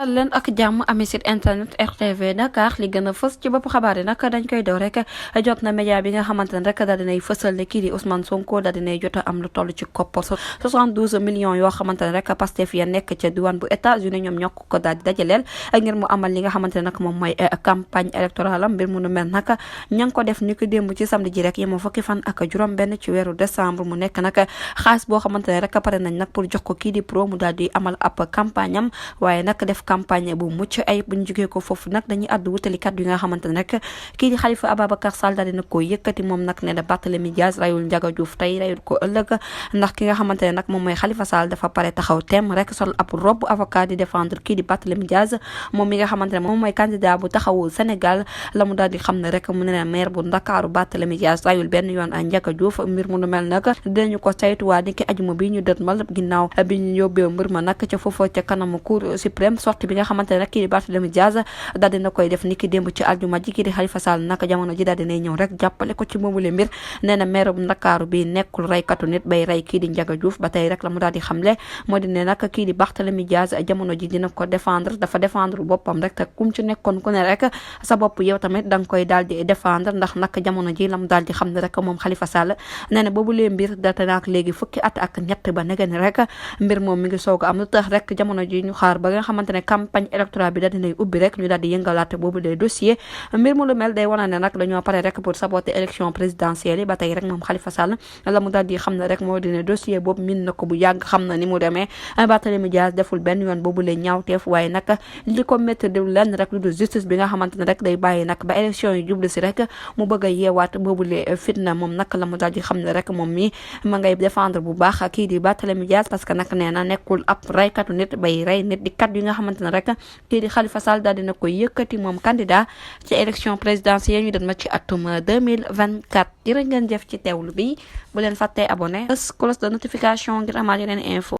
leen ak jàmm ami site internet RTV Dakar li gën a fës ci bopp xabaar yi nag dañ koy daw rek jot na média bi nga xamante ne rek daal dinay fësal ne kii di Ousmane Sonko daal dinay jot a am lu toll ci koppar 72 millions yoo xamante ne rek Pastef ya nekk ca diwaan bu États-Unis ñoom ñoo ko daal di dajaleel ngir mu amal li nga xamante ne nag moom mooy campagne électorale am mbir mu nu mel nag ña ngi ko def ni ko démb ci samedi ji rek yemoo fukki fan ak juróom benn ci weeru décembre mu nekk nag xaalis boo xamante ne rek pare nañ nag pour jox ko kii di pro mu daal di amal ab campagne am waaye nag def campagne bu mucc ayib bu ñu jógee ko foofu nag dañuy àddu wutali kàddu yi nga xamante ne rek kii di Khalifa Ababacar Sall daal dina ko yëkkati moom nag ne na Barthélémy Dias rayul Ndiaga Diouf tey rayul ko ëllëg ndax ki nga xamante ne nag moom mooy Khalifa Sall dafa pare taxaw tem rek sol ab robe avocat di défendre kii di Barthélémy Dias moom mi nga xamante ne moom mooy candidat bu taxawu Sénégal la mu daal di xam ne rek mu ne maire bu Ndakaaru Barthélémy Dias rayul benn yoon a Ndiaga Diouf mbir mu nu mel nag dinañu ko saytuwaa ni ki ajuma bi ñu dëtmal ginnaaw bi ñu yóbbee mbir ma nag ca foofu ca kanamu cour suprême sortie bi nga xamante ne nag kii di Barthélémy Dias daal dina koy def ni ki démb ci aljuma ji kii di Khalifa Sall nag jamono ji daal dinay ñëw rek jàppale ko ci moomule mbir nee na maire bu Ndakaaru bi nekkul raykatu nit bay ray kii di Ndiaga Diouf ba tey rek la mu daal di xamle moo di ne nag kii di Barthélémy Dias jamono ji dina ko défendre dafa défendre boppam rek te kum ci nekkoon ku ne rek sa bopp yow tamit da nga koy daal di défendre ndax nag jamono ji la mu daal di xam ne rek moom Khalifa Sall nee na boobu lee mbir data naak léegi fukki at ak ñett ba negani rek mbir moom mi ngi soog am lu tax rek jamono ji ñu xaar ba nga xamante ne campagne électorale bi daal dinay ubbi rek ñu daal di yëngalaat boobu des dossiers mbir mu lu mel day wane ne nag dañoo pare rek pour saboter élection présidentielle yi ba tey rek moom Khalifa Sall la mu daal di xam ne rek moo di ne dossier boobu min na ko bu yàgg xam na ni mu demee Barthélémy Dias deful benn yoon boobu lee ñaawteef waaye nag li ko métti di lenn rek lu dul justice bi nga xamante ne rek day bàyyi nag ba élection yi jublu si rek mu bëgg a yeewaat boobu lee fitna moom nag la mu daal di xam ne rek moom mi ma ngay défendre bu baax kii di Barthélémy Dias parce que nag nee na nekkul ab raykatu nit bay rey nit di kat yi nga xamante ne rek kii di Khalifa Sall daal dina koy yëkkati moom candidat ci élection présidentielle ñu dem ma ci atum 2024 jërë ngeen jëf ci teewlu bi bu leen fàttee abonné bës cloche de notification ngir amaat yeneen info